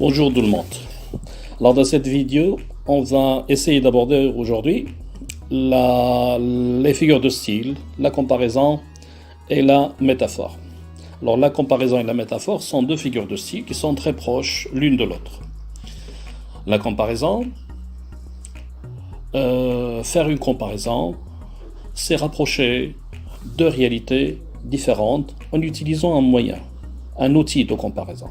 Bonjour tout le monde. Lors de cette vidéo, on va essayer d'aborder aujourd'hui les figures de style, la comparaison et la métaphore. Alors la comparaison et la métaphore sont deux figures de style qui sont très proches l'une de l'autre. La comparaison, faire une comparaison, c'est rapprocher deux réalités différentes en utilisant un moyen, un outil de comparaison.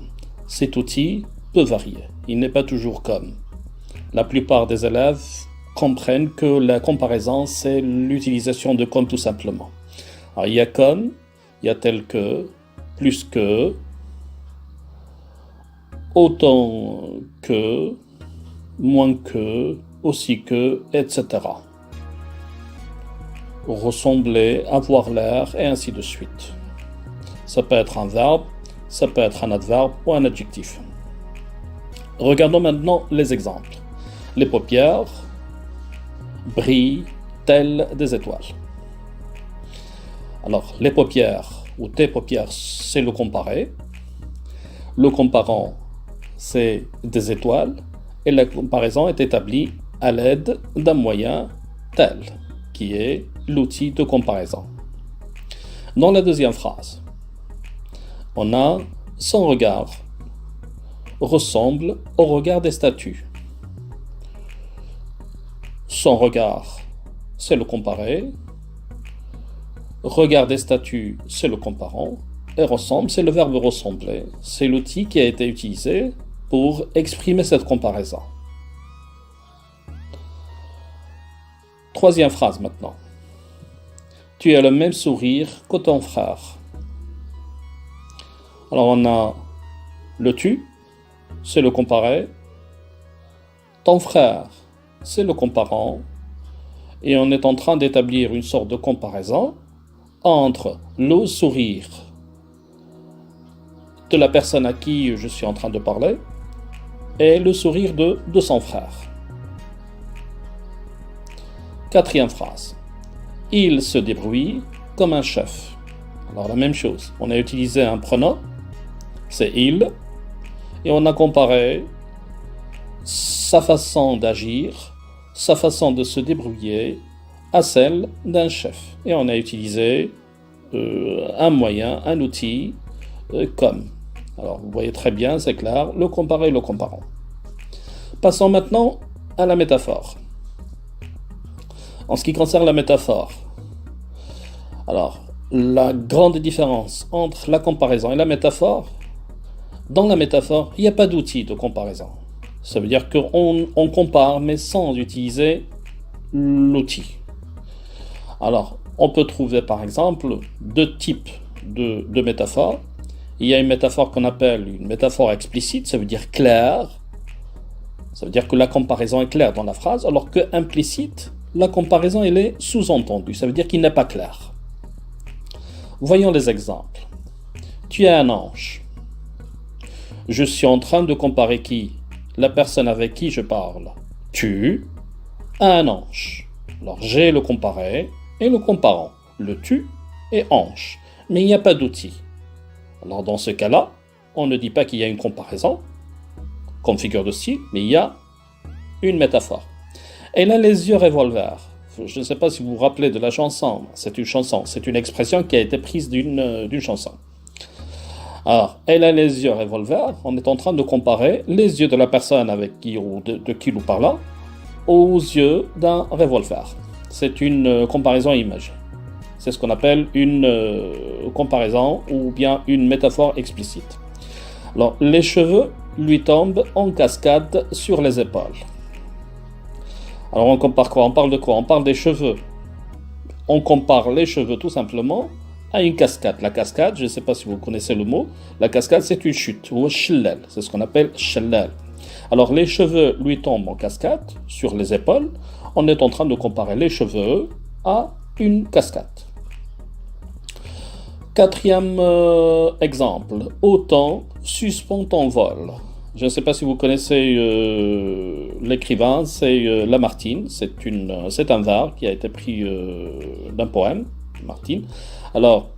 Cet outil peut varier, il n'est pas toujours comme. La plupart des élèves comprennent que la comparaison, c'est l'utilisation de comme tout simplement. Alors il y a comme, il y a tel que, plus que, autant que, moins que, aussi que, etc. Ressembler, avoir l'air, et ainsi de suite. Ça peut être un verbe, ça peut être un adverbe ou un adjectif. Regardons maintenant les exemples. Les paupières brillent telles des étoiles. Alors, les paupières ou tes paupières, c'est le comparé. Le comparant, c'est des étoiles. Et la comparaison est établie à l'aide d'un moyen tel, qui est l'outil de comparaison. Dans la deuxième phrase, on a son regard ressemble au regard des statues. Son regard, c'est le comparé. Regard des statues, c'est le comparant. Et ressemble, c'est le verbe ressembler. C'est l'outil qui a été utilisé pour exprimer cette comparaison. Troisième phrase maintenant. Tu as le même sourire que ton frère. Alors on a le tu, c'est le comparé. Ton frère, c'est le comparant. Et on est en train d'établir une sorte de comparaison entre le sourire de la personne à qui je suis en train de parler et le sourire de son frère. Quatrième phrase. Il se débrouille comme un chef. Alors la même chose, on a utilisé un pronom, c'est il, et on a comparé sa façon d'agir, sa façon de se débrouiller à celle d'un chef. Et on a utilisé un moyen, un outil, comme. Alors vous voyez très bien, c'est clair, le comparé et le comparant. Passons maintenant à la métaphore. En ce qui concerne la métaphore, alors la grande différence entre la comparaison et la métaphore, dans la métaphore, il n'y a pas d'outil de comparaison. Ça veut dire qu'on compare, mais sans utiliser l'outil. Alors, on peut trouver par exemple deux types de métaphores. Il y a une métaphore qu'on appelle une métaphore explicite, ça veut dire claire. Ça veut dire que la comparaison est claire dans la phrase, alors que implicite, la comparaison elle est sous-entendue. Ça veut dire qu'il n'est pas clair. Voyons les exemples. Tu es un ange. Je suis en train de comparer qui? La personne avec qui je parle. Tu as un ange. Alors j'ai le comparé et le comparant. Le tu et ange. Mais il n'y a pas d'outil. Alors dans ce cas-là, on ne dit pas qu'il y a une comparaison comme figure de style, mais il y a une métaphore. Elle a les yeux revolver. Je ne sais pas si vous vous rappelez de la chanson. C'est une chanson, c'est une expression qui a été prise d'une chanson. Alors, elle a les yeux revolver. On est en train de comparer les yeux de la personne avec qui ou de qui nous parlons aux yeux d'un revolver. C'est une comparaison imagée. C'est ce qu'on appelle une comparaison ou bien une métaphore explicite. Alors, les cheveux lui tombent en cascade sur les épaules. Alors, on compare quoi? On parle de quoi? On parle des cheveux. On compare les cheveux tout simplement à une cascade. La cascade, je ne sais pas si vous connaissez le mot, la cascade c'est une chute, ou shellal, c'est ce qu'on appelle shellal. Alors les cheveux lui tombent en cascade sur les épaules, on est en train de comparer les cheveux à une cascade. Quatrième exemple, autant suspend ton vol. Je ne sais pas si vous connaissez l'écrivain, c'est Lamartine, c'est un vers qui a été pris d'un poème, Martine. Alors,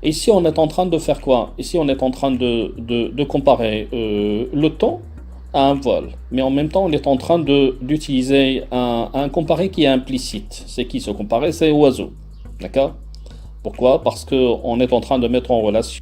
Ici, on est en train de faire quoi? Ici, on est en train de comparer le temps à un vol. Mais en même temps, on est en train d'utiliser un comparé qui est implicite. C'est qui ce comparé? C'est oiseau. D'accord? Pourquoi? Parce qu'on est en train de mettre en relation